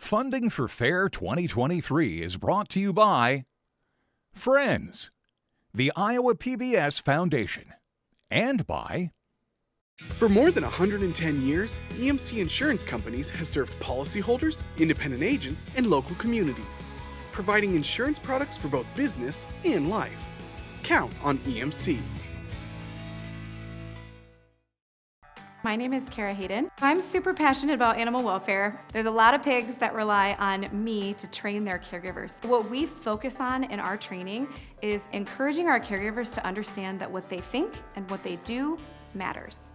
Funding for Fair 2023 is brought to you by Friends, the Iowa PBS Foundation, and by... For more than 110 years, EMC Insurance Companies has served policyholders, independent agents, and local communities, providing insurance products for both business and life. Count on EMC. My name is Kara Hayden. I'm super passionate about animal welfare. There's a lot of pigs that rely on me to train their caregivers. What we focus on in our training is encouraging our caregivers to understand that what they think and what they do matters.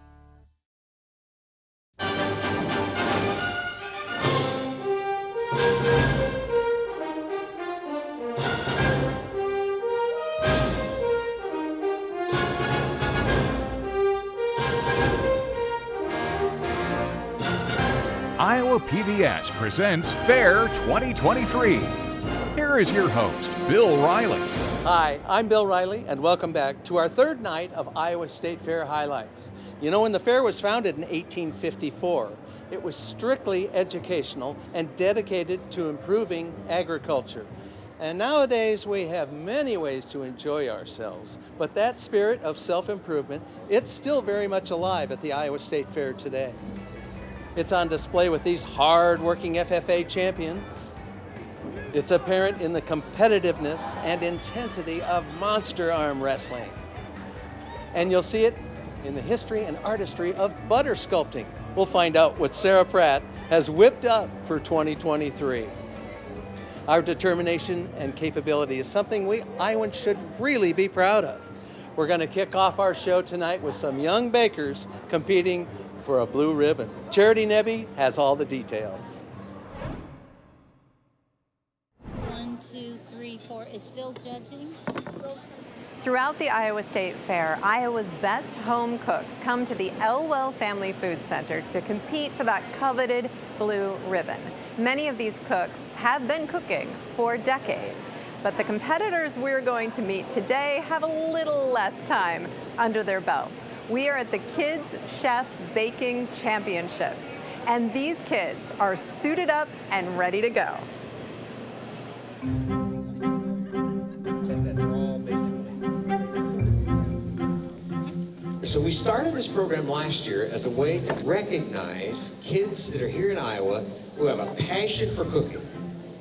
Iowa PBS presents Fair 2023. Here is your host, Bill Riley. Hi, I'm Bill Riley, and welcome back to our third night of Iowa State Fair highlights. You know, when the fair was founded in 1854, it was strictly educational and dedicated to improving agriculture. And nowadays, we have many ways to enjoy ourselves, but that spirit of self-improvement, it's still very much alive at the Iowa State Fair today. It's on display with these hard-working FFA champions. It's apparent in the competitiveness and intensity of monster arm wrestling. And you'll see it in the history and artistry of butter sculpting. We'll find out what Sarah Pratt has whipped up for 2023. Our determination and capability is something we Iowans should really be proud of. We're going to kick off our show tonight with some young bakers competing for a blue ribbon. Charity Nebby has all the details. 1, 2, 3, 4. Is Phil judging? Throughout the Iowa State Fair, Iowa's best home cooks come to the Elwell Family Food Center to compete for that coveted blue ribbon. Many of these cooks have been cooking for decades, but the competitors we're going to meet today have a little less time under their belts. We are at the Kids Chef Baking Championships, and these kids are suited up and ready to go. So we started this program last year as a way to recognize kids that are here in Iowa who have a passion for cooking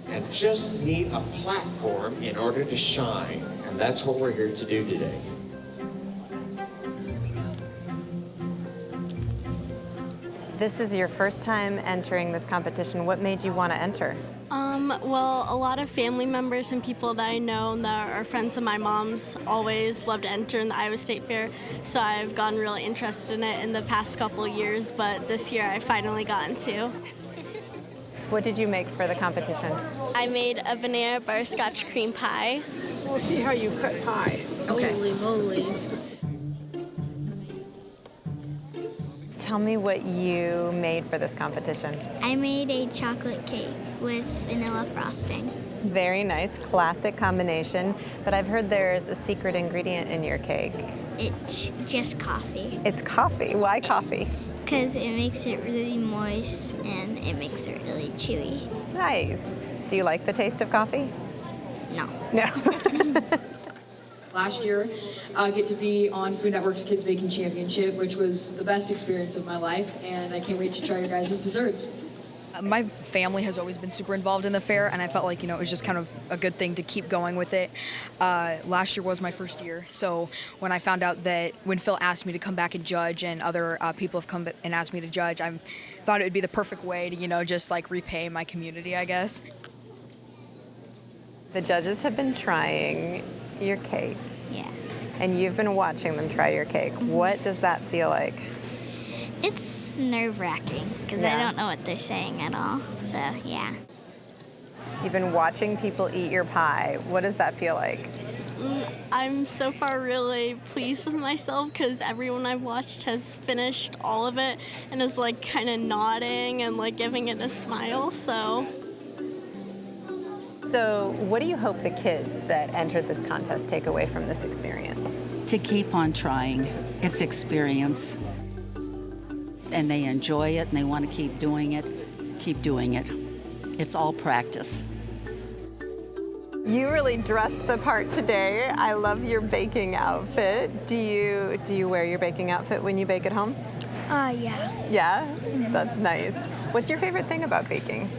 and just need a platform in order to shine. And that's what we're here to do today. This is your first time entering this competition. What made you want to enter? Well, a lot of family members and people that I know that are friends of my mom's always love to enter in the Iowa State Fair, so I've gotten really interested in it in the past couple of years, but this year I finally got into. What did you make for the competition? I made a banana butterscotch cream pie. We'll see how you cut pie. Okay. Holy moly. Tell me what you made for this competition. I made a chocolate cake with vanilla frosting. Very nice, classic combination, but I've heard there's a secret ingredient in your cake. It's just coffee. It's coffee. Why coffee? Because it makes it really moist and it makes it really chewy. Nice. Do you like the taste of coffee? No. No. Last year, I get to be on Food Network's Kids Baking Championship, which was the best experience of my life, and I can't wait to try your guys' desserts. My family has always been super involved in the fair, and I felt like, it was just kind of a good thing to keep going with it. Last year was my first year, so when I found out that when Phil asked me to come back and judge and other people have come and asked me to judge, I thought it would be the perfect way to, just like repay my community, I guess. The judges have been trying your cake. Yeah. And you've been watching them try your cake. Mm-hmm. What does that feel like? It's nerve-wracking because I don't know what they're saying at all, so yeah. You've been watching people eat your pie. What does that feel like? I'm so far really pleased with myself because everyone I've watched has finished all of it and is like kind of nodding and like giving it a smile, so. So what do you hope the kids that entered this contest take away from this experience? To keep on trying. It's experience. And they enjoy it and they want to keep doing it. Keep doing it. It's all practice. You really dressed the part today. I love your baking outfit. Do you wear your baking outfit when you bake at home? Yeah. Yeah? That's nice. What's your favorite thing about baking?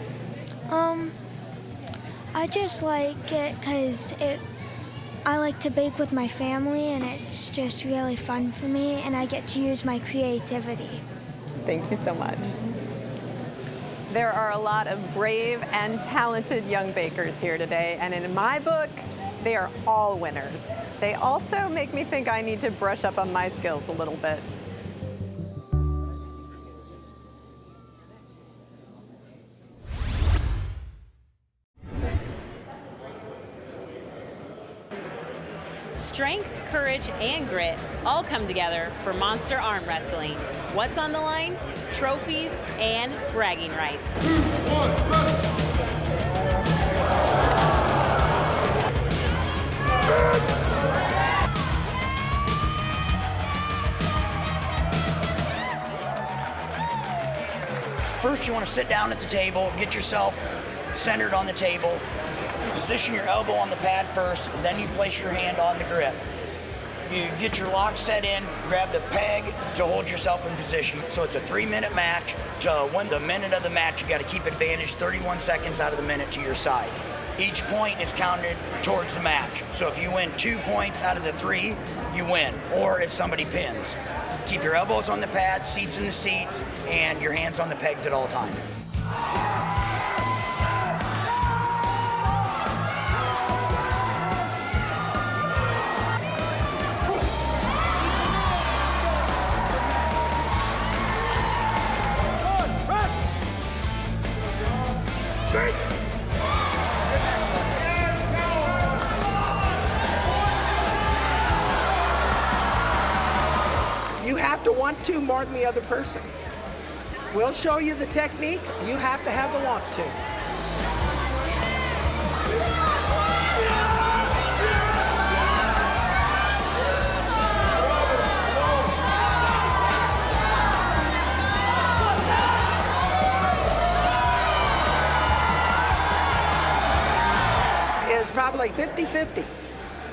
I just like it because I like to bake with my family, and it's just really fun for me, and I get to use my creativity. Thank you so much. There are a lot of brave and talented young bakers here today, and in my book, they are all winners. They also make me think I need to brush up on my skills a little bit. Strength, courage, and grit all come together for Monster Arm Wrestling. What's on the line? Trophies and bragging rights. 2, 1, go! First, you want to sit down at the table, get yourself centered on the table, position your elbow on the pad first, and then you place your hand on the grip. You get your lock set in, grab the peg to hold yourself in position. So it's a 3-minute match. To win the minute of the match, you got to keep advantage 31 seconds out of the minute to your side. Each point is counted towards the match. So if you win 2 points out of the 3, you win. Or if somebody pins. Keep your elbows on the pads, seats in the seats, and your hands on the pegs at all times. You have to want to more than the other person. We'll show you the technique. You have to have the want to. It's probably 50-50.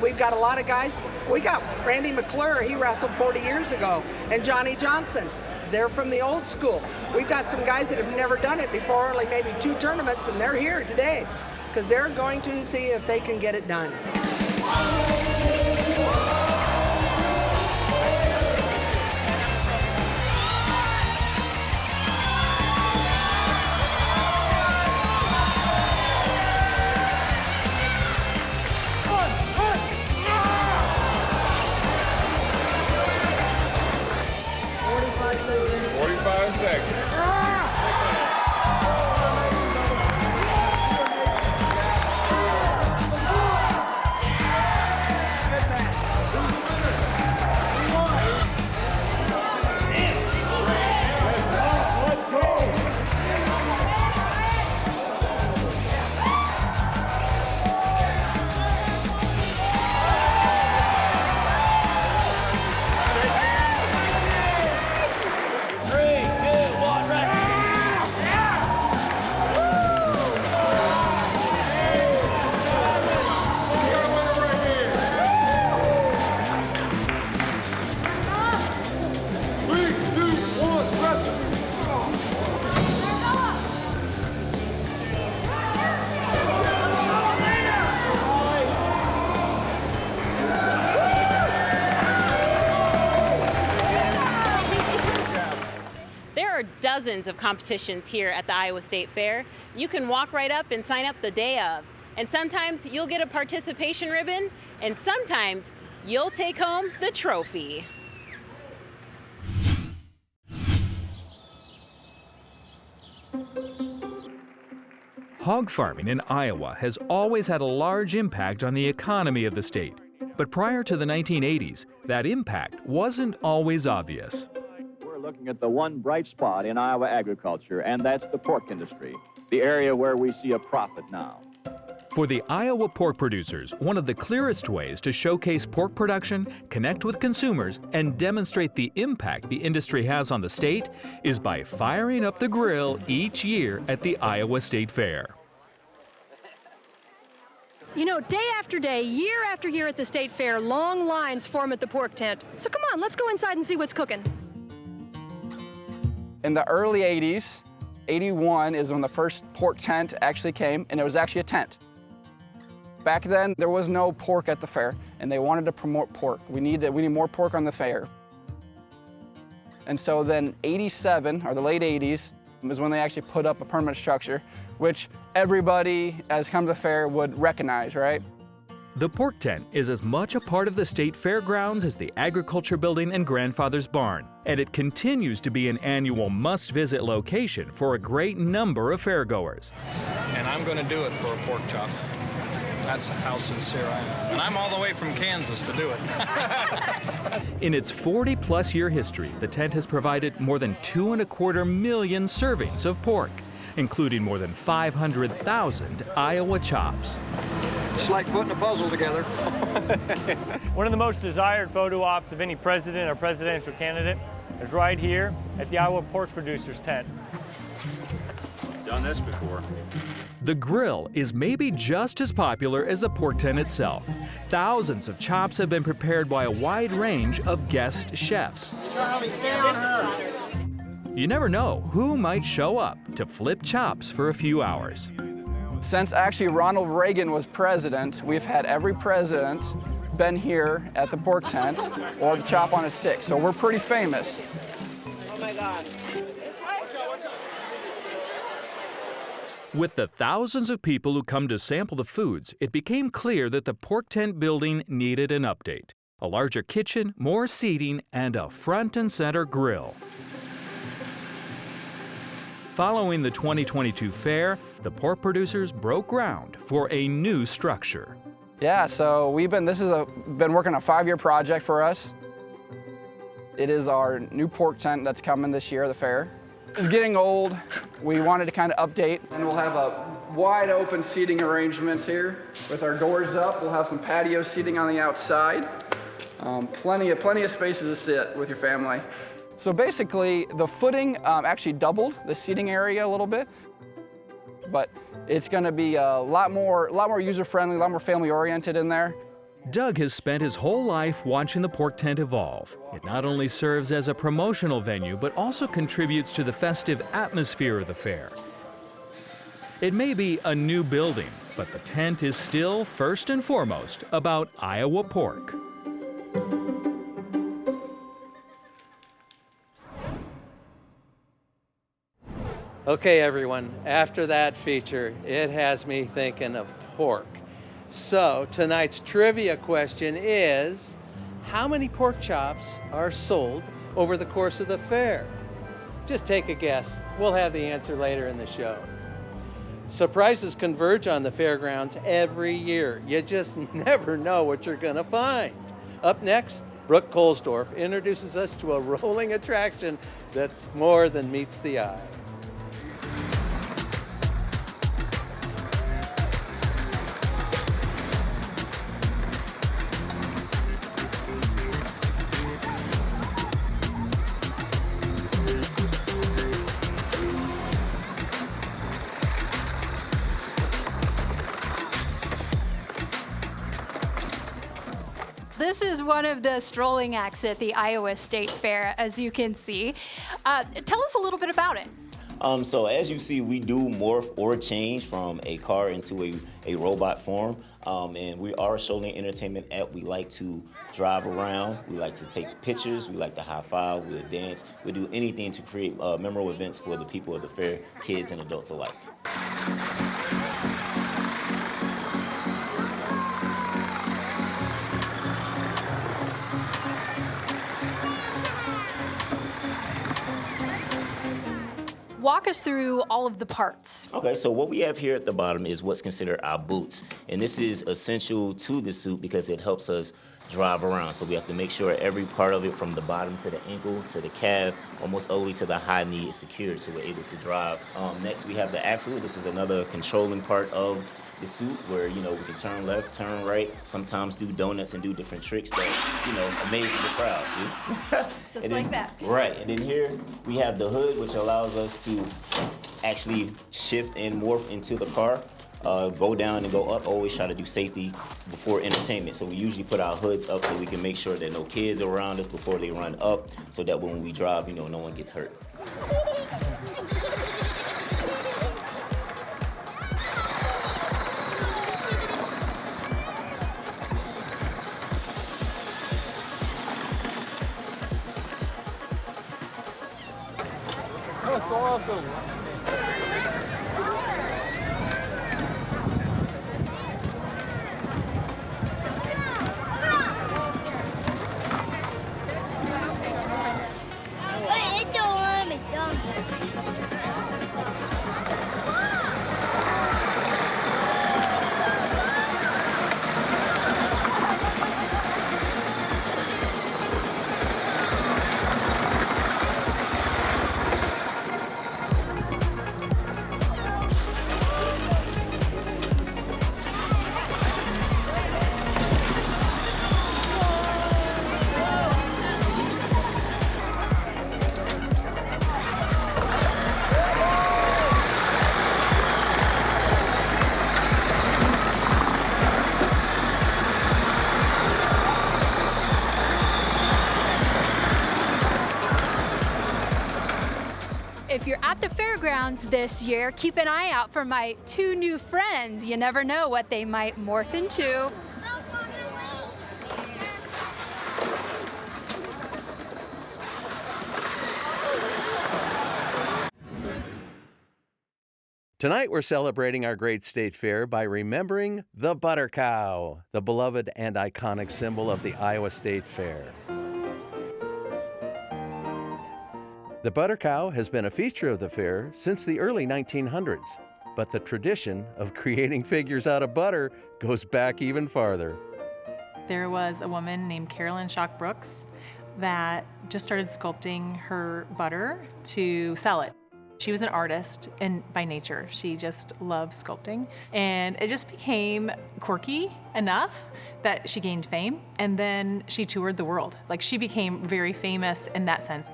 We've got a lot of guys. We got Randy McClure, he wrestled 40 years ago, and Johnny Johnson. They're from the old school. We've got some guys that have never done it before, only maybe 2 tournaments, and they're here today because they're going to see if they can get it done. Dozens of competitions here at the Iowa State Fair. You can walk right up and sign up the day of. And sometimes you'll get a participation ribbon, and sometimes you'll take home the trophy. Hog farming in Iowa has always had a large impact on the economy of the state. But prior to the 1980s, that impact wasn't always obvious. Looking at the one bright spot in Iowa agriculture, and that's the pork industry, the area where we see a profit now. For the Iowa pork producers, one of the clearest ways to showcase pork production, connect with consumers, and demonstrate the impact the industry has on the state is by firing up the grill each year at the Iowa State Fair. You know, day after day, year after year at the State Fair, long lines form at the pork tent. So come on, let's go inside and see what's cooking. In the early 80s, 81 is when the first pork tent actually came, and it was actually a tent. Back then, there was no pork at the fair, and they wanted to promote pork. We need more pork on the fair. And so then 87, or the late 80s, is when they actually put up a permanent structure, which everybody as come to the fair would recognize, right? The pork tent is as much a part of the state fairgrounds as the agriculture building and grandfather's barn, and it continues to be an annual must-visit location for a great number of fairgoers. And I'm going to do it for a pork chop. That's how sincere I am. And I'm all the way from Kansas to do it. In its 40-plus year history, the tent has provided more than 2.25 million servings of pork, including more than 500,000 Iowa chops. It's like putting a puzzle together. One of the most desired photo ops of any president or presidential candidate is right here at the Iowa Pork Producers tent. Done this before. The grill is maybe just as popular as the pork tent itself. Thousands of chops have been prepared by a wide range of guest chefs. You never know who might show up to flip chops for a few hours. Since actually Ronald Reagan was president, we've had every president been here at the pork tent or the chop on a stick, so we're pretty famous. Oh my God. With the thousands of people who come to sample the foods, it became clear that the pork tent building needed an update. A larger kitchen, more seating, and a front and center grill. Following the 2022 fair, the pork producers broke ground for a new structure. Yeah, so been working on a 5-year project for us. It is our new pork tent that's coming this year at the fair. It's getting old. We wanted to kind of update, and we'll have a wide open seating arrangements here with our doors up. We'll have some patio seating on the outside. Plenty of spaces to sit with your family. So basically, the footing actually doubled the seating area a little bit, but it's going to be a lot more user-friendly, a lot more family-oriented in there. Doug has spent his whole life watching the pork tent evolve. It not only serves as a promotional venue, but also contributes to the festive atmosphere of the fair. It may be a new building, but the tent is still, first and foremost, about Iowa pork. Okay, everyone, after that feature, it has me thinking of pork. So tonight's trivia question is, how many pork chops are sold over the course of the fair? Just take a guess. We'll have the answer later in the show. Surprises converge on the fairgrounds every year. You just never know what you're going to find. Up next, Brooke Kohlsdorf introduces us to a rolling attraction that's more than meets the eye. This is one of the strolling acts at the Iowa State Fair, as you can see. Tell us a little bit about it. So as you see, we do morph or change from a car into a robot form. And we are a Strolling Entertainment app. We like to drive around. We like to take pictures. We like to high five. We'll dance. We'll do anything to create memorable events for the people of the fair, kids and adults alike. Walk us through all of the parts. Okay, so what we have here at the bottom is what's considered our boots. And this is essential to the suit because it helps us drive around. So we have to make sure every part of it from the bottom to the ankle, to the calf, almost all the way to the high knee is secured so we're able to drive. Next we have the axle. This is another controlling part of the suit where, you know, we can turn left, turn right, sometimes do donuts and do different tricks that, you know, amazes the crowd, see? Just like that. Right, and then here we have the hood, which allows us to actually shift and morph into the car, go down and go up. Always try to do safety before entertainment. So we usually put our hoods up so we can make sure that no kids are around us before they run up, so that when we drive, you know, no one gets hurt. Oh, it's awesome. If you're at the fairgrounds this year, keep an eye out for my 2 new friends. You never know what they might morph into. Tonight we're celebrating our great state fair by remembering the butter cow, the beloved and iconic symbol of the Iowa State Fair. The butter cow has been a feature of the fair since the early 1900s, but the tradition of creating figures out of butter goes back even farther. There was a woman named Carolyn Shock Brooks that just started sculpting her butter to sell it. She was an artist and by nature. She just loved sculpting. And it just became quirky enough that she gained fame. And then she toured the world. Like, she became very famous in that sense.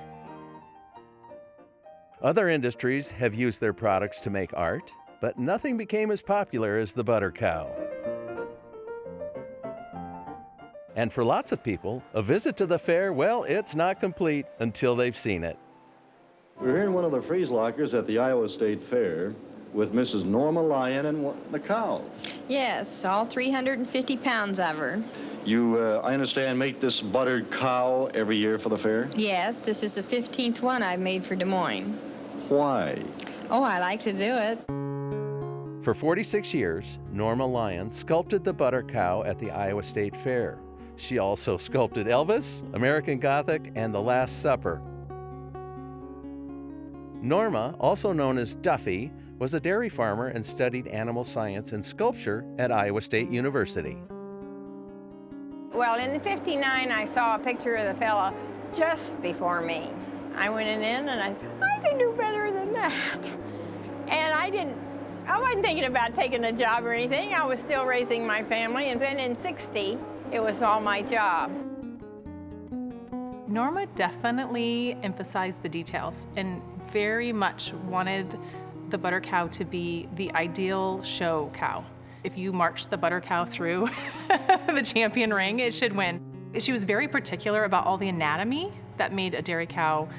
Other industries have used their products to make art, but nothing became as popular as the butter cow. And for lots of people, a visit to the fair, well, it's not complete until they've seen it. We're here in one of the freeze lockers at the Iowa State Fair with Mrs. Norma Lyon and the cow. Yes, all 350 pounds of her. You, I understand, make this buttered cow every year for the fair? Yes, this is the 15th one I've made for Des Moines. Why? Oh, I like to do it. For 46 years, Norma Lyon sculpted the butter cow at the Iowa State Fair. She also sculpted Elvis, American Gothic, and The Last Supper. Norma, also known as Duffy, was a dairy farmer and studied animal science and sculpture at Iowa State University. Well, in '59, I saw a picture of the fella just before me. I went in and I can do better than that. And I wasn't thinking about taking a job or anything. I was still raising my family. And then in '60, it was all my job. Norma definitely emphasized the details and very much wanted the butter cow to be the ideal show cow. If you march the butter cow through the champion ring, it should win. She was very particular about all the anatomy that made a dairy cow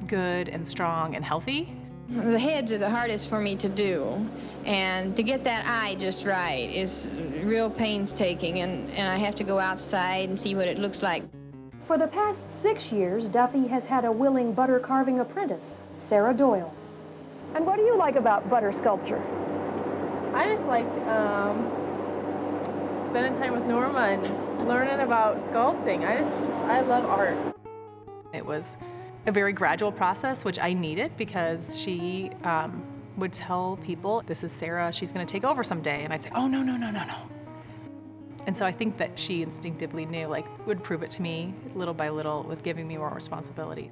good and strong and healthy. The heads are the hardest for me to do, and to get that eye just right is real painstaking, and I have to go outside and see what it looks like. For the past 6 years, Duffy has had a willing butter carving apprentice, Sarah Doyle. And what do you like about butter sculpture? I just like spending time with Norma and learning about sculpting. I love art. It was a very gradual process, which I needed because she would tell people, this is Sarah, she's gonna take over someday. And I'd say, oh, no. And so I think that she instinctively knew, like, would prove it to me little by little with giving me more responsibility.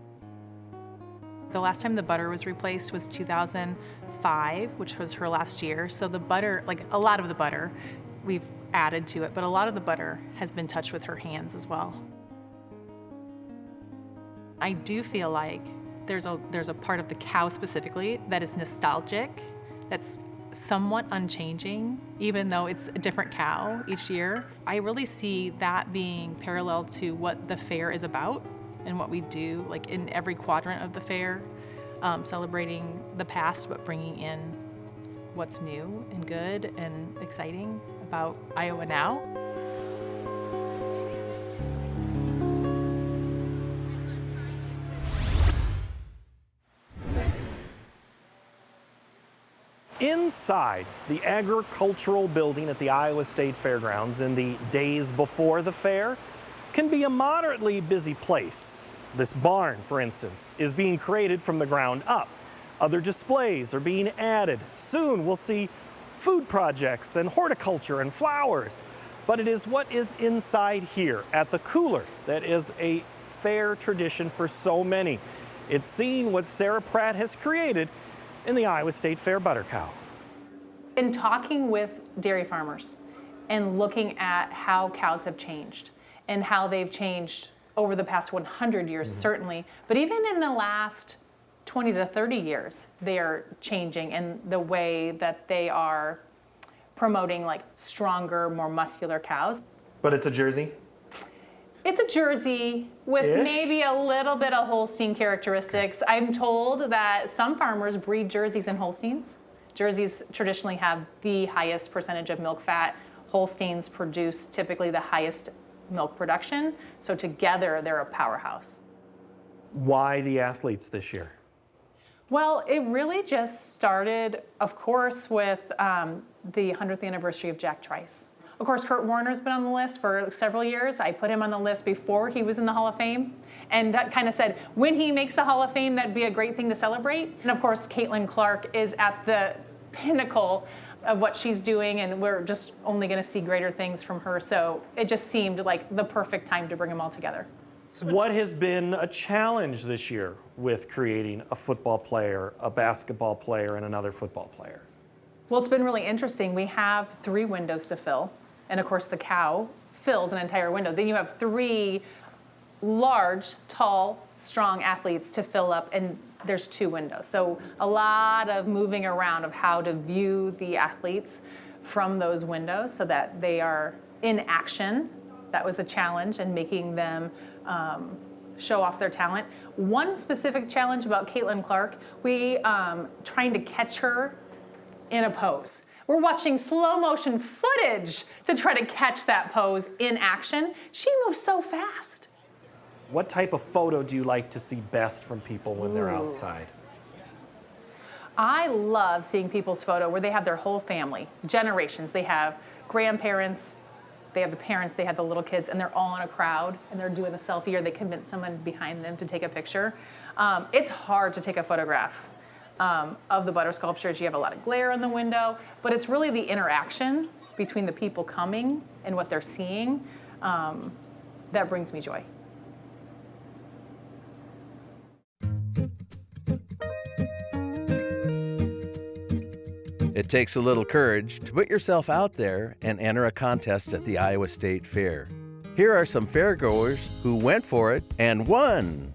The last time the butter was replaced was 2005, which was her last year. So the butter, like a lot of the butter, we've added to it, but a lot of the butter has been touched with her hands as well. I do feel like there's a part of the cow specifically that is nostalgic, that's somewhat unchanging, even though it's a different cow each year. I really see that being parallel to what the fair is about and what we do, like in every quadrant of the fair, celebrating the past, but bringing in what's new and good and exciting about Iowa now. Inside the agricultural building at the Iowa State Fairgrounds in the days before the fair can be a moderately busy place. This barn, for instance, is being created from the ground up. Other displays are being added. Soon we'll see food projects and horticulture and flowers. But it is what is inside here at the cooler that is a fair tradition for so many. It's seeing what Sarah Pratt has created in the Iowa State Fair butter cow. In talking with dairy farmers and looking at how cows have changed and how they've changed over the past 100 years, certainly, but even in the last 20 to 30 years, they are changing in the way that they are promoting like stronger, more muscular cows. But it's a Jersey? It's a Jersey with maybe a little bit of Holstein characteristics. I'm told that some farmers breed Jerseys and Holsteins. Jerseys traditionally have the highest percentage of milk fat. Holsteins produce typically the highest milk production. So together, they're a powerhouse. Why the athletes this year? Well, it really just started, of course, with the 100th anniversary of Jack Trice. Of course, Kurt Warner's been on the list for several years. I put him on the list before he was in the Hall of Fame and kind of said, when he makes the Hall of Fame, that'd be a great thing to celebrate. And of course, Caitlin Clark is at the pinnacle of what she's doing, and we're just only gonna see greater things from her. So it just seemed like the perfect time to bring them all together. What has been a challenge this year with creating a football player, a basketball player, and another football player? Well, it's been really interesting. We have 3 windows to fill. And of course, the cow fills an entire window. Then you have 3 large, tall, strong athletes to fill up, and there's 2 windows. So a lot of moving around of how to view the athletes from those windows so that they are in action. That was a challenge, and making them show off their talent. One specific challenge about Caitlin Clark, we trying to catch her in a pose. We're watching slow motion footage to try to catch that pose in action. She moves so fast. What type of photo do you like to see best from people when they're outside? I love seeing people's photo where they have their whole family, generations. They have grandparents, they have the parents, they have the little kids, and they're all in a crowd, and they're doing a selfie, or they convince someone behind them to take a picture. It's hard to take a photograph of the butter sculptures. You have a lot of glare in the window, but it's really the interaction between the people coming and what they're seeing that brings me joy. It takes a little courage to put yourself out there and enter a contest at the Iowa State Fair. Here are some fairgoers who went for it and won.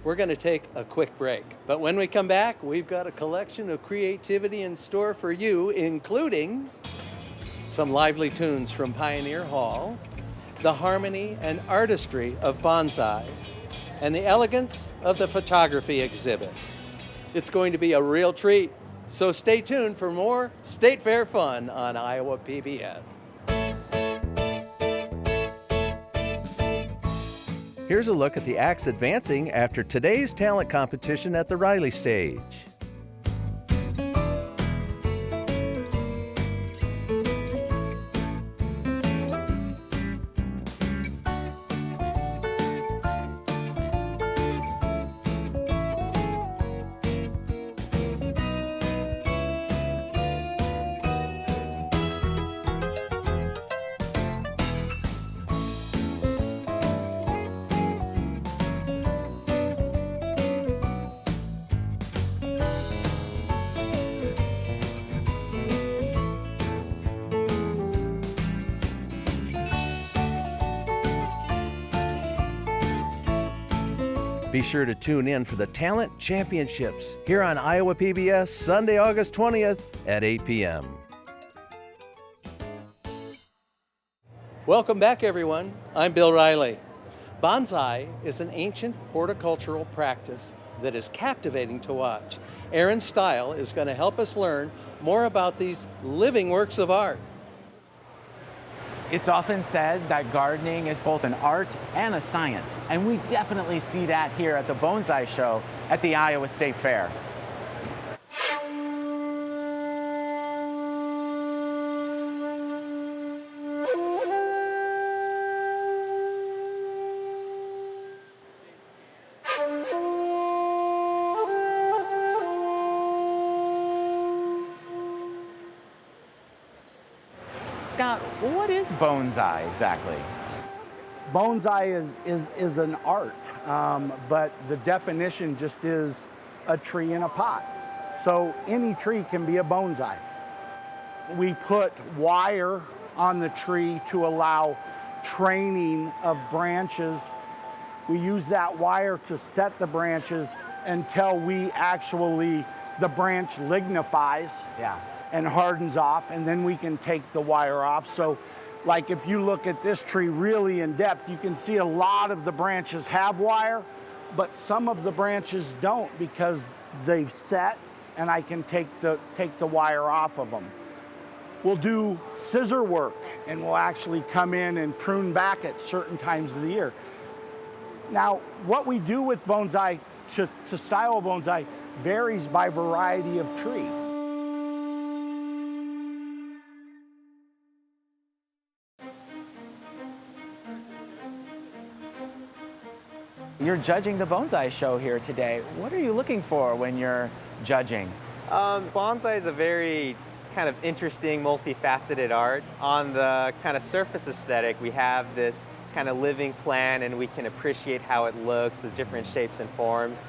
We're going to take a quick break, but when we come back, we've got a collection of creativity in store for you, including some lively tunes from Pioneer Hall, the harmony and artistry of bonsai, and the elegance of the photography exhibit. It's going to be a real treat. So stay tuned for more State Fair fun on Iowa PBS. Here's a look at the acts advancing after today's talent competition at the Riley stage. Be sure to tune in for the Talent Championships here on Iowa PBS Sunday, August 20th at 8 p.m. Welcome back, everyone. I'm Bill Riley. Bonsai is an ancient horticultural practice that is captivating to watch. Aaron Stile is going to help us learn more about these living works of art. It's often said that gardening is both an art and a science, and we definitely see that here at the Bonsai Show at the Iowa State Fair. Scott, what is bonsai exactly? Bonsai is an art, but the definition just is a tree in a pot. So any tree can be a bonsai. We put wire on the tree to allow training of branches. We use that wire to set the branches until the branch lignifies. Yeah. And hardens off, and then we can take the wire off. So like if you look at this tree really in depth, you can see a lot of the branches have wire, but some of the branches don't because they've set, and I can take the wire off of them. We'll do scissor work, and we'll actually come in and prune back at certain times of the year. Now, what we do with bonsai to style bonsai varies by variety of tree. You're judging the Bonsai Show here today. What are you looking for when you're judging? Bonsai is a very kind of interesting, multifaceted art. On the kind of surface aesthetic, we have this kind of living plant, and we can appreciate how it looks, the different shapes and forms.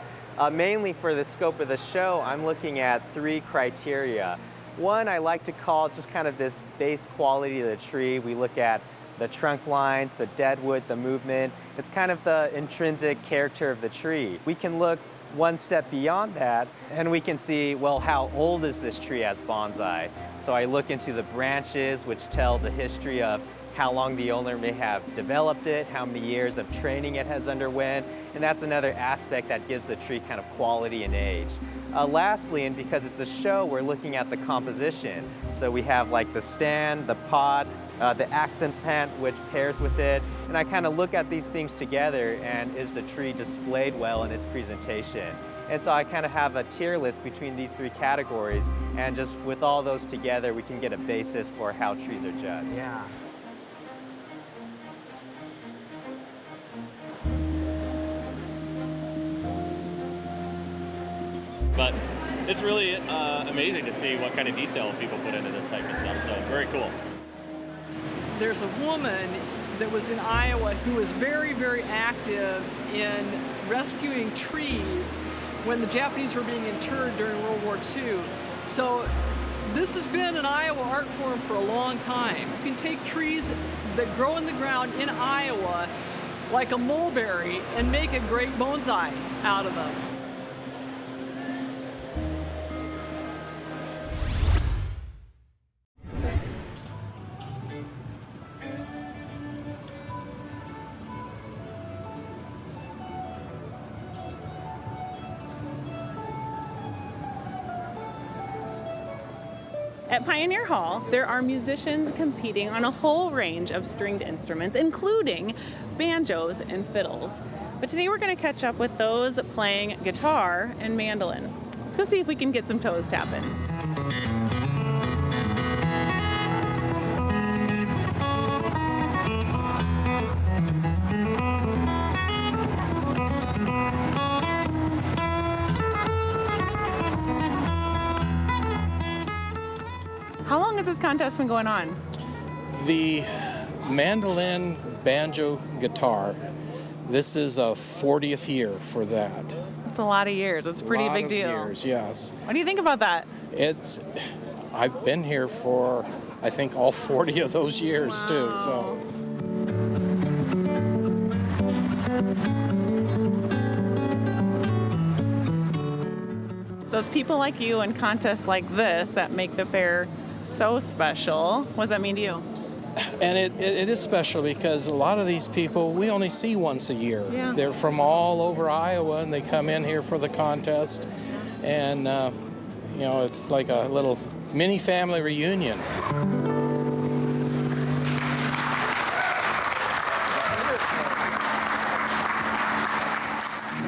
Mainly for the scope of the show, I'm looking at 3 criteria. One, I like to call just kind of this base quality of the tree. We look at the trunk lines, the deadwood, the movement. It's kind of the intrinsic character of the tree. We can look one step beyond that, and we can see, well, how old is this tree as bonsai? So I look into the branches, which tell the history of how long the owner may have developed it, how many years of training it has underwent, and that's another aspect that gives the tree kind of quality and age. Lastly, and because it's a show, we're looking at the composition. So we have like the stand, the pot, the accent plant, which pairs with it. And I kind of look at these things together, and is the tree displayed well in its presentation? And so I kind of have a tier list between these 3 categories, and just with all those together, we can get a basis for how trees are judged. Yeah. But it's really amazing to see what kind of detail people put into this type of stuff, so very cool. There's a woman that was in Iowa who was very, very active in rescuing trees when the Japanese were being interned during World War II. So this has been an Iowa art form for a long time. You can take trees that grow in the ground in Iowa, like a mulberry, and make a great bonsai out of them. At Pioneer Hall, there are musicians competing on a whole range of stringed instruments, including banjos and fiddles. But today we're going to catch up with those playing guitar and mandolin. Let's go see if we can get some toes tapping. How long has this contest been going on? The mandolin, banjo, guitar, this is a 40th year for that. It's a lot of years. It's a pretty big deal. Years, yes. What do you think about that? I've been here for, I think, all 40 of those years too, so. So it's people like you and contests like this that make the fair so special. What does that mean to you? And it is special because a lot of these people we only see once a year. Yeah. They're from all over Iowa and they come in here for the contest. And, you know, it's like a little mini family reunion.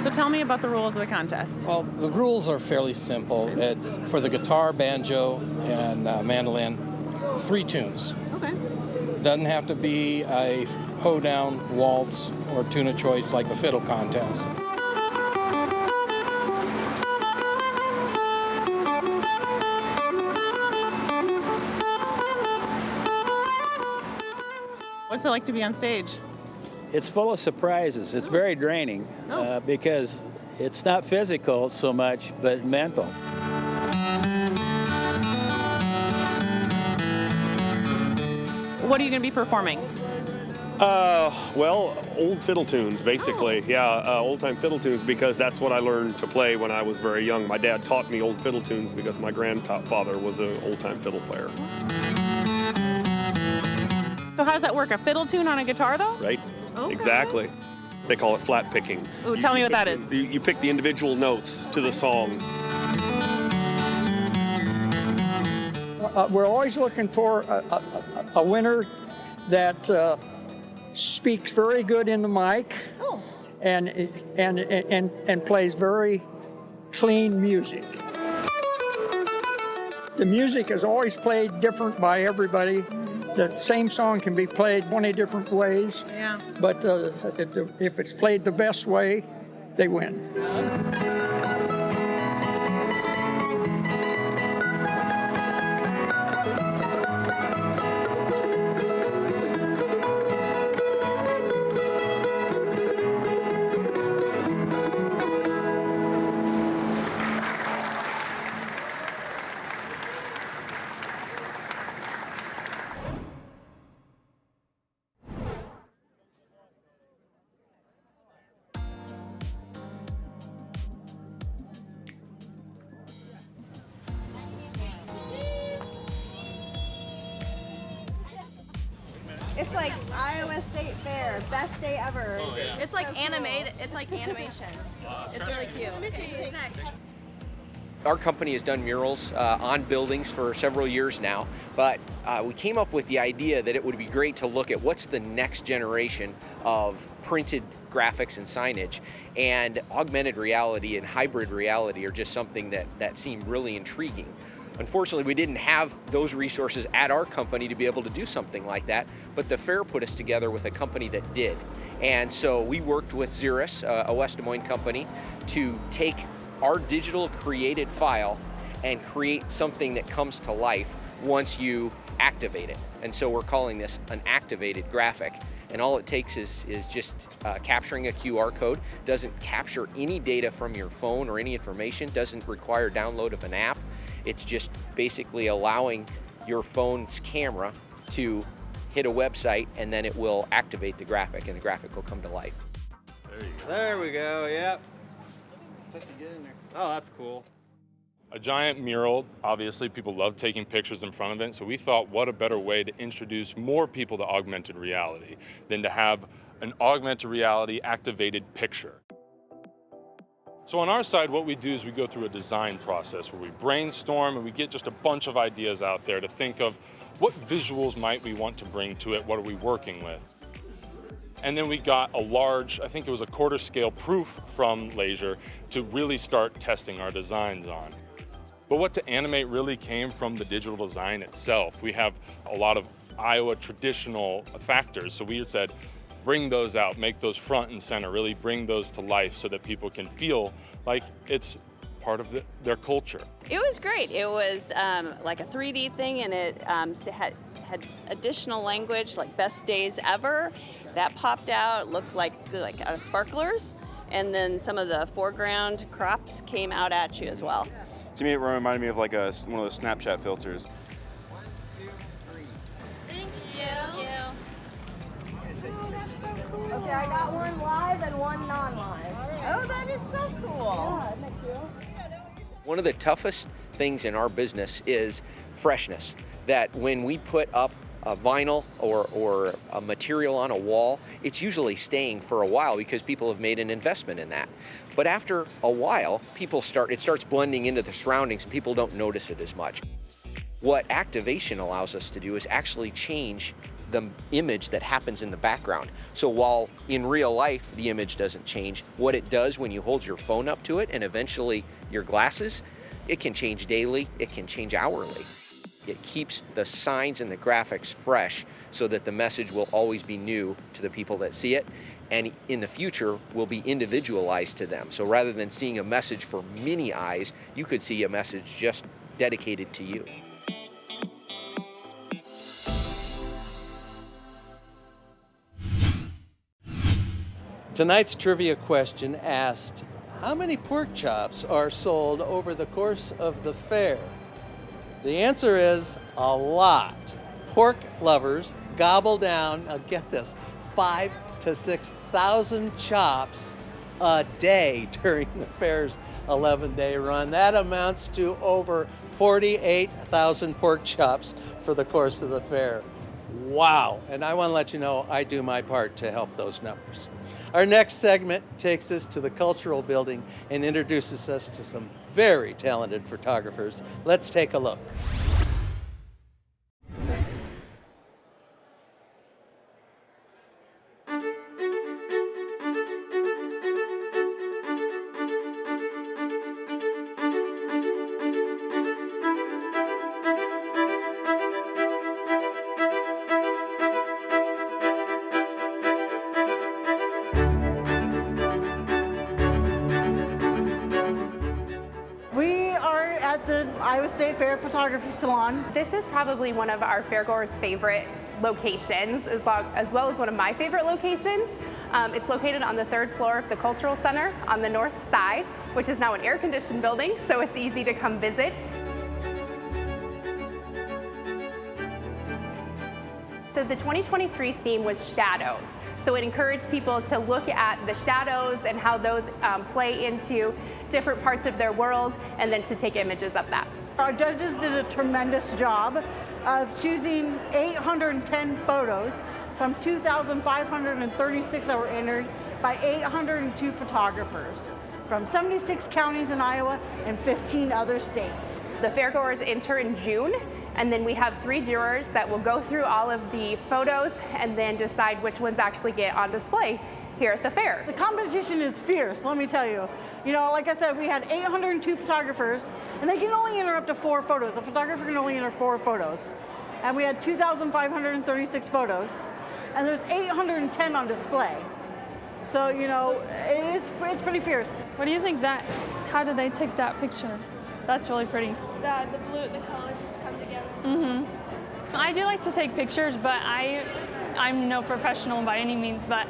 So tell me about the rules of the contest. Well, the rules are fairly simple. It's for the guitar, banjo, and mandolin, 3 tunes. Okay. Doesn't have to be a hoedown, waltz, or tune of choice like the fiddle contest. What's it like to be on stage? It's full of surprises. It's very draining because it's not physical so much, but mental. What are you going to be performing? Well, old fiddle tunes, basically. Yeah, old-time fiddle tunes, because that's what I learned to play when I was very young. My dad taught me old fiddle tunes because my grandfather was an old-time fiddle player. So how does that work? A fiddle tune on a guitar, though? Right? Okay. Exactly. They call it flat picking. Ooh, tell me what that is. You pick the individual notes to the songs. We're always looking for a winner that speaks very good in the mic and plays very clean music. The music is always played different by everybody. The same song can be played 20 different ways, but if it's played the best way, they win. It's like Iowa State Fair, best day ever. Oh, yeah. It's like animated. It's like animation. It's really cute. Let me see. Who's next? Our company has done murals on buildings for several years now, but we came up with the idea that it would be great to look at what's the next generation of printed graphics and signage, and augmented reality and hybrid reality are just something that seem really intriguing. Unfortunately, we didn't have those resources at our company to be able to do something like that, but the fair put us together with a company that did. And so we worked with Xeris, a West Des Moines company, to take our digital created file and create something that comes to life once you activate it. And so we're calling this an activated graphic. And all it takes is just capturing a QR code. Doesn't capture any data from your phone or any information, doesn't require download of an app. It's just basically allowing your phone's camera to hit a website, and then it will activate the graphic, and the graphic will come to life. There you go. There we go, yep. Oh, that's cool. A giant mural, obviously people love taking pictures in front of it, so we thought what a better way to introduce more people to augmented reality than to have an augmented reality activated picture. So on our side, what we do is we go through a design process where we brainstorm and we get just a bunch of ideas out there to think of what visuals might we want to bring to it, what are we working with. And then we got a large, I think it was a quarter scale proof from Laser to really start testing our designs on. But what to animate really came from the digital design itself. We have a lot of Iowa traditional factors, so we said, bring those out, make those front and center, really bring those to life so that people can feel like it's part of their culture. It was great. It was like a 3D thing, and it had additional language like best days ever. That popped out, looked like sparklers, and then some of the foreground crops came out at you as well. To me, it reminded me of like one of those Snapchat filters. Thank you. Okay, I got one live and one non-live. Oh, that is so cool. Yeah, thank you. One of the toughest things in our business is freshness. That when we put up a vinyl or a material on a wall, it's usually staying for a while because people have made an investment in that. But after a while, it starts blending into the surroundings and people don't notice it as much. What activation allows us to do is actually change the image that happens in the background. So while in real life the image doesn't change, what it does when you hold your phone up to it and eventually your glasses, it can change daily, it can change hourly. It keeps the signs and the graphics fresh so that the message will always be new to the people that see it, and in the future will be individualized to them. So rather than seeing a message for many eyes, you could see a message just dedicated to you. Tonight's trivia question asked, how many pork chops are sold over the course of the fair? The answer is a lot. Pork lovers gobble down, now get this, 5,000 to 6,000 chops a day during the fair's 11-day run. That amounts to over 48,000 pork chops for the course of the fair. Wow, and I want to let you know I do my part to help those numbers. Our next segment takes us to the cultural building and introduces us to some very talented photographers. Let's take a look. Iowa State Fair Photography Salon. This is probably one of our fairgoers' favorite locations, as well as one of my favorite locations. It's located on the 3rd floor of the Cultural Center on the north side, which is now an air-conditioned building, so it's easy to come visit. So the 2023 theme was shadows. So it encouraged people to look at the shadows and how those play into different parts of their world, and then to take images of that. Our judges did a tremendous job of choosing 810 photos from 2,536 that were entered by 802 photographers from 76 counties in Iowa and 15 other states. The fairgoers enter in June, and then we have 3 jurors that will go through all of the photos and then decide which ones actually get on display here at the fair. The competition is fierce, let me tell you. You know, like I said, we had 802 photographers, and they can only enter up to 4 photos. A photographer can only enter 4 photos. And we had 2,536 photos, and there's 810 on display. So, you know, it's pretty fierce. What do you think how did they take that picture? That's really pretty. The colors just come together. Mm-hmm. I do like to take pictures, but I'm no professional by any means, but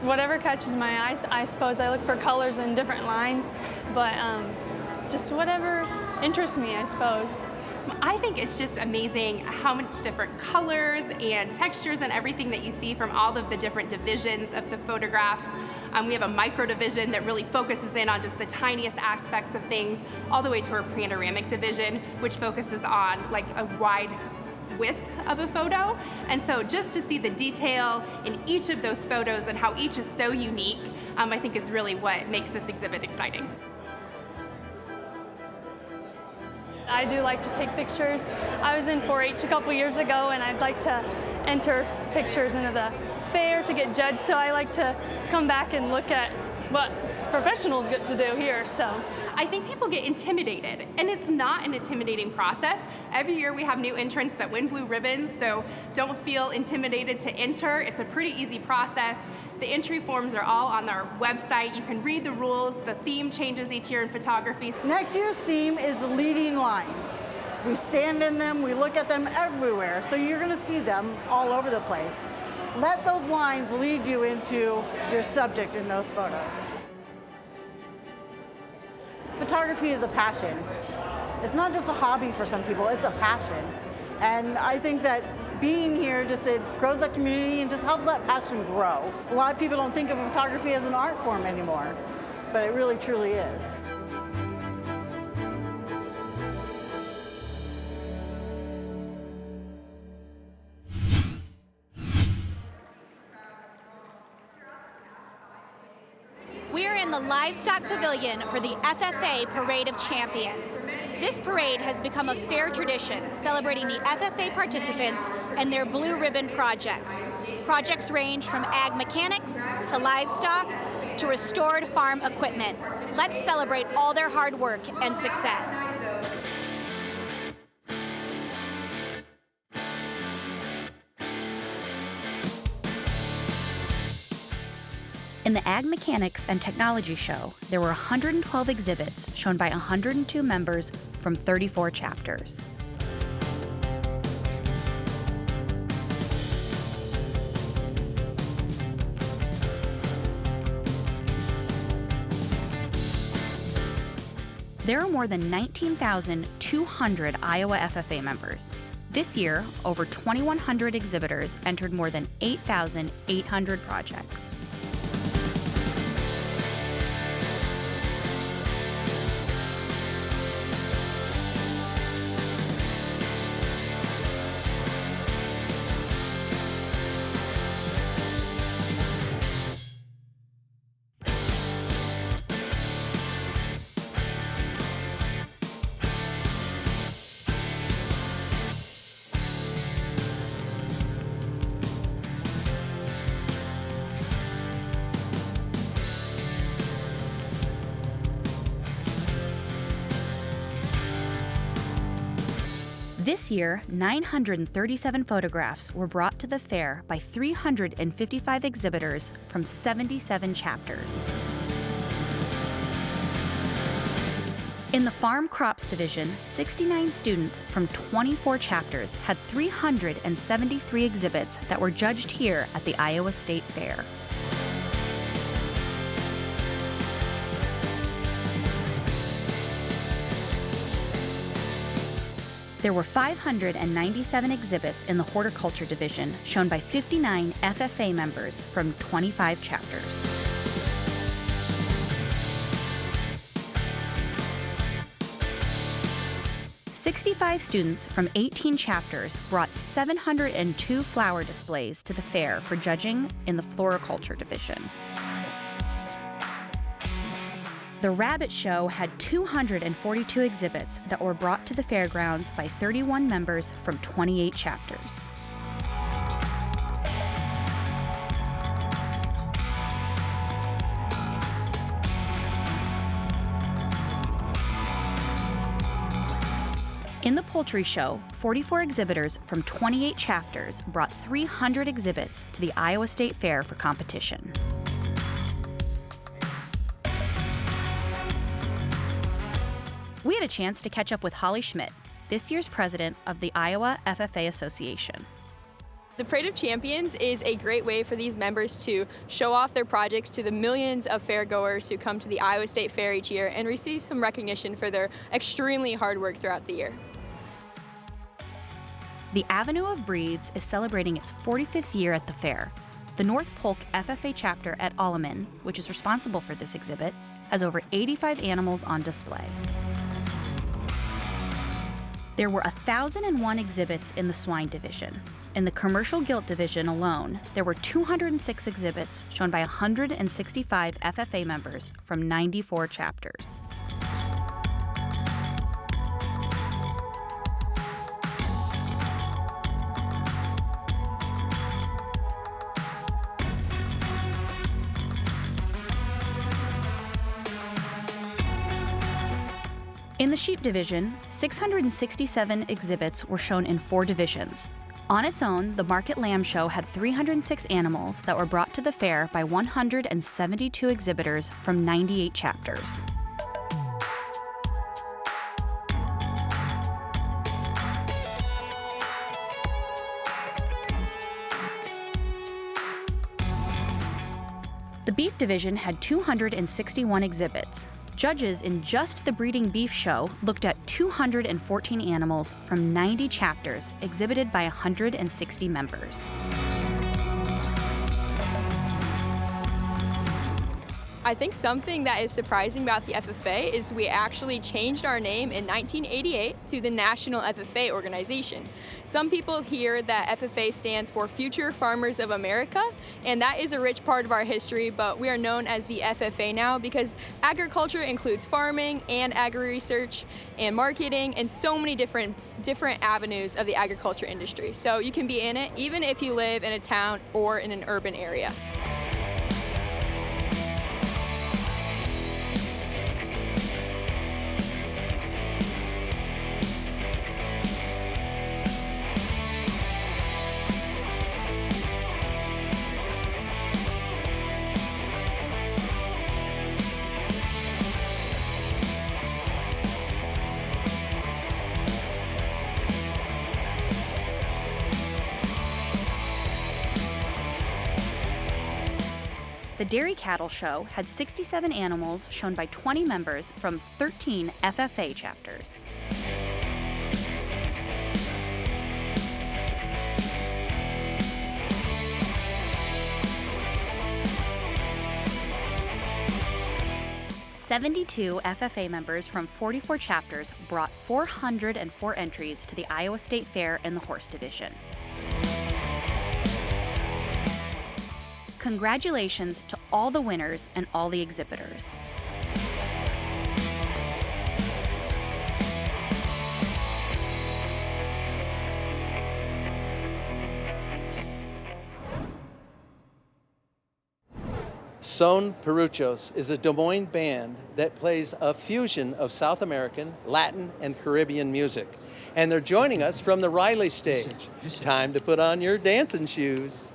whatever catches my eye, I suppose. I look for colors and different lines, but just whatever interests me, I suppose. I think it's just amazing how much different colors and textures and everything that you see from all of the different divisions of the photographs. We have a micro division that really focuses in on just the tiniest aspects of things, all the way to our panoramic division, which focuses on like a wide width of a photo. And so just to see the detail in each of those photos and how each is so unique, I think is really what makes this exhibit exciting. I do like to take pictures. I was in 4-H a couple years ago, and I'd like to enter pictures into the fair to get judged, so I like to come back and look at what professionals get to do here. So I think people get intimidated, and it's not an intimidating process. Every year we have new entrants that win blue ribbons, so don't feel intimidated to enter. It's a pretty easy process. The entry forms are all on our website. You can read the rules. The theme changes each year in photography. Next year's theme is leading lines. We stand in them, we look at them everywhere, so you're gonna see them all over the place. Let those lines lead you into your subject in those photos. Photography is a passion. It's not just a hobby for some people, it's a passion. And I think that being here just it grows that community and just helps that passion grow. A lot of people don't think of photography as an art form anymore, but it really truly is. We're in the Livestock Pavilion for the FFA Parade of Champions. This parade has become a fair tradition, celebrating the FFA participants and their blue ribbon projects. Projects range from ag mechanics to livestock to restored farm equipment. Let's celebrate all their hard work and success. In the Ag Mechanics and Technology Show, there were 112 exhibits shown by 102 members from 34 chapters. There are more than 19,200 Iowa FFA members. This year, over 2,100 exhibitors entered more than 8,800 projects. This year, 937 photographs were brought to the fair by 355 exhibitors from 77 chapters. In the Farm Crops Division, 69 students from 24 chapters had 373 exhibits that were judged here at the Iowa State Fair. There were 597 exhibits in the Horticulture Division, shown by 59 FFA members from 25 chapters. "65 students from 18 chapters brought 702 flower displays to the fair for judging in the Floriculture Division. The Rabbit Show had 242 exhibits that were brought to the fairgrounds by 31 members from 28 chapters. In the Poultry Show, 44 exhibitors from 28 chapters brought 300 exhibits to the Iowa State Fair for competition. We had a chance to catch up with Holly Schmidt, this year's president of the Iowa FFA Association. The Parade of Champions is a great way for these members to show off their projects to the millions of fairgoers who come to the Iowa State Fair each year and receive some recognition for their extremely hard work throughout the year. The Avenue of Breeds is celebrating its 45th year at the fair. The North Polk FFA chapter at Alleman, which is responsible for this exhibit, has over 85 animals on display. There were 1,001 exhibits in the swine division. In the commercial gilt division alone, there were 206 exhibits shown by 165 FFA members from 94 chapters. In the sheep division, 667 exhibits were shown in 4 divisions. On its own, the Market Lamb Show had 306 animals that were brought to the fair by 172 exhibitors from 98 chapters. The beef division had 261 exhibits. Judges in just the breeding beef show looked at 214 animals from 90 chapters exhibited by 160 members. I think something that is surprising about the FFA is we actually changed our name in 1988 to the National FFA Organization. Some people hear that FFA stands for Future Farmers of America, and that is a rich part of our history, but we are known as the FFA now because agriculture includes farming and agri-research and marketing and so many different avenues of the agriculture industry. So you can be in it even if you live in a town or in an urban area. The Dairy Cattle Show had 67 animals shown by 20 members from 13 FFA chapters. "72 FFA members from 44 chapters brought 404 entries to the Iowa State Fair in the horse division. Congratulations to all the winners and all the exhibitors. Son Peruchos is a Des Moines band that plays a fusion of South American, Latin, and Caribbean music. And they're joining us from the Riley stage. Time to put on your dancing shoes.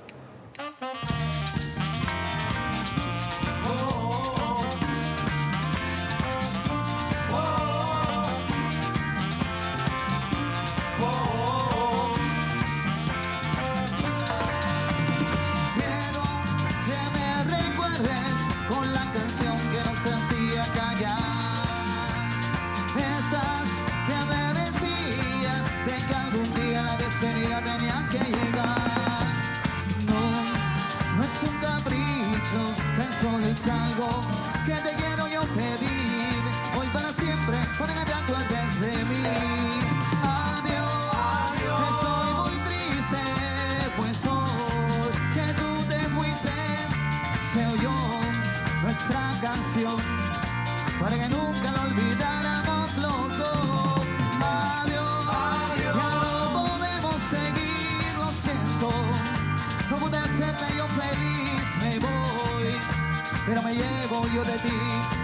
Es algo que te quiero yo pedir, hoy para siempre, para que te acuerdes de mí. Adiós, adiós. Estoy muy triste, pues hoy que tú te fuiste, se oyó nuestra canción, para que nunca la olvidáramos los dos. Adiós, adiós. Ya no podemos seguir, lo siento, no pude hacerte yo feliz, me voy. Pero me llevo yo de ti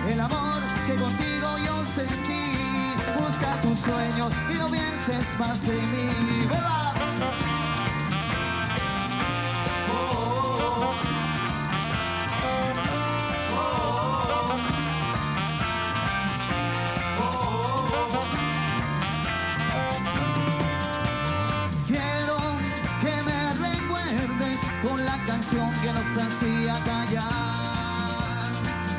el amor que contigo yo sentí. Busca tus sueños y no pienses más en mí. ¡Viva! Quiero que me recuerdes con la canción que nos hacía callar.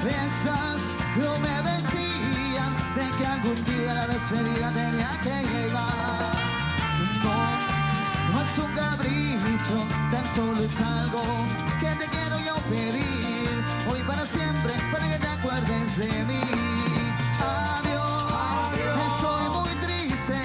Esas que me decían de que algún día la despedida tenía que llegar. No, no es un capricho, tan solo es algo que te quiero yo pedir, hoy para siempre, para que te acuerdes de mí. Adiós, adiós. Estoy muy triste,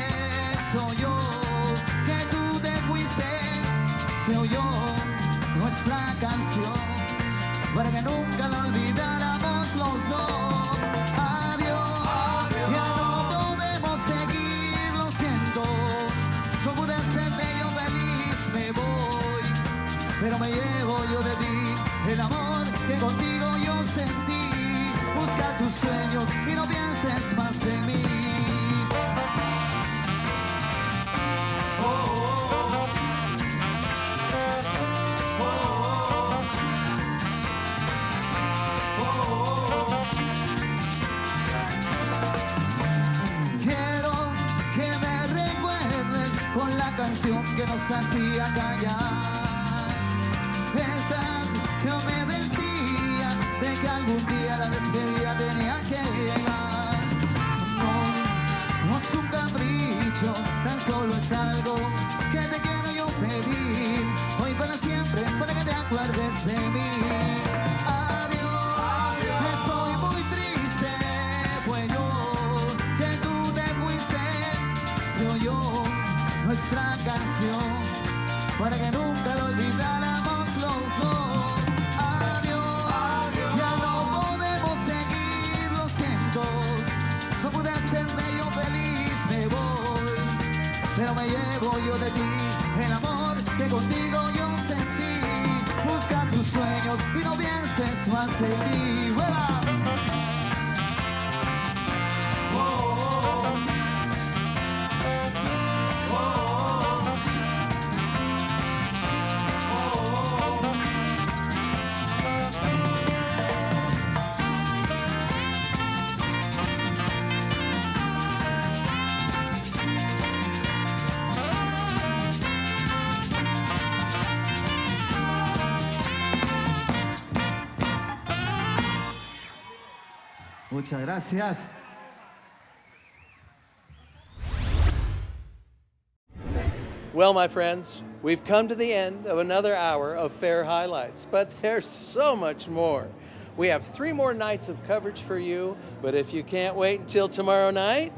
pero me llevo yo de ti el amor que contigo yo sentí. Busca tus sueños y no pienses más en mí. Oh, oh, oh, oh, oh. Quiero que me recuerdes con la canción que nos hacía callar. Esas que me decía de que algún día la despedida tenía que llegar. No es un capricho, tan solo es algo que te quiero yo pedir. Hoy para siempre, para que te acuerdes de mí. Adiós, estoy muy triste, pues yo que tú te fuiste. Se oyó nuestra canción para que nunca lo olvidáramos los dos. Adiós, ya no podemos seguir, lo siento. No pude hacerte yo feliz, me voy, pero me llevo yo de ti el amor que contigo yo sentí. Busca tus sueños y no pienses más en mí. ¡Vuela! Muchas gracias. Well, my friends, we've come to the end of another hour of fair highlights, but there's so much more. We have 3 more nights of coverage for you, but if you can't wait until tomorrow night,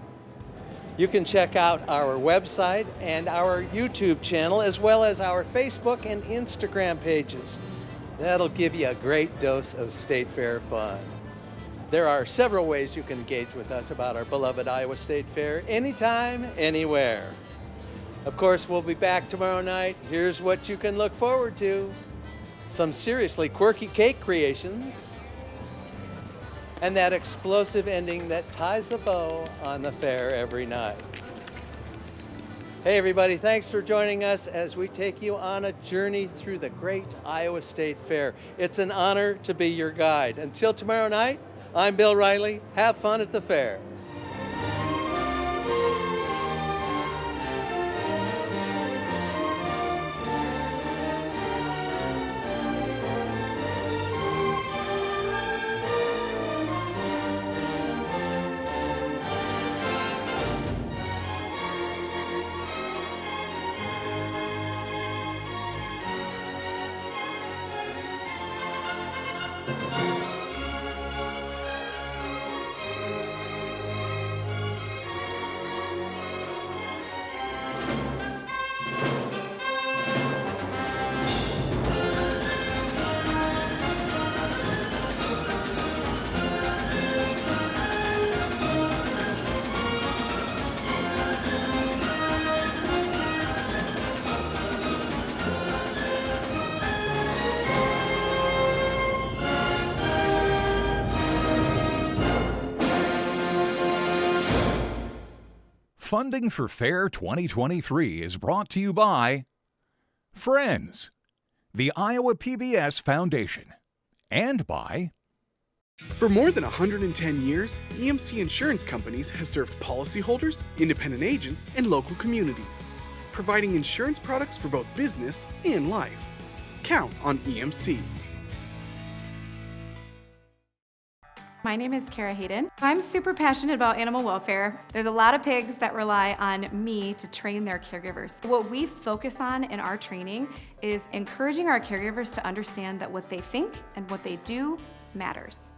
you can check out our website and our YouTube channel, as well as our Facebook and Instagram pages. That'll give you a great dose of State Fair fun. There are several ways you can engage with us about our beloved Iowa State Fair, anytime, anywhere. Of course, we'll be back tomorrow night. Here's what you can look forward to. Some seriously quirky cake creations, and that explosive ending that ties a bow on the fair every night. Hey everybody, thanks for joining us as we take you on a journey through the great Iowa State Fair. It's an honor to be your guide. Until tomorrow night, I'm Bill Riley. Have fun at the fair. Funding for Fair 2023 is brought to you by Friends, the Iowa PBS Foundation, and by... For more than 110 years, EMC Insurance Companies has served policyholders, independent agents, and local communities, providing insurance products for both business and life. Count on EMC. My name is Kara Hayden. I'm super passionate about animal welfare. There's a lot of pigs that rely on me to train their caregivers. What we focus on in our training is encouraging our caregivers to understand that what they think and what they do matters.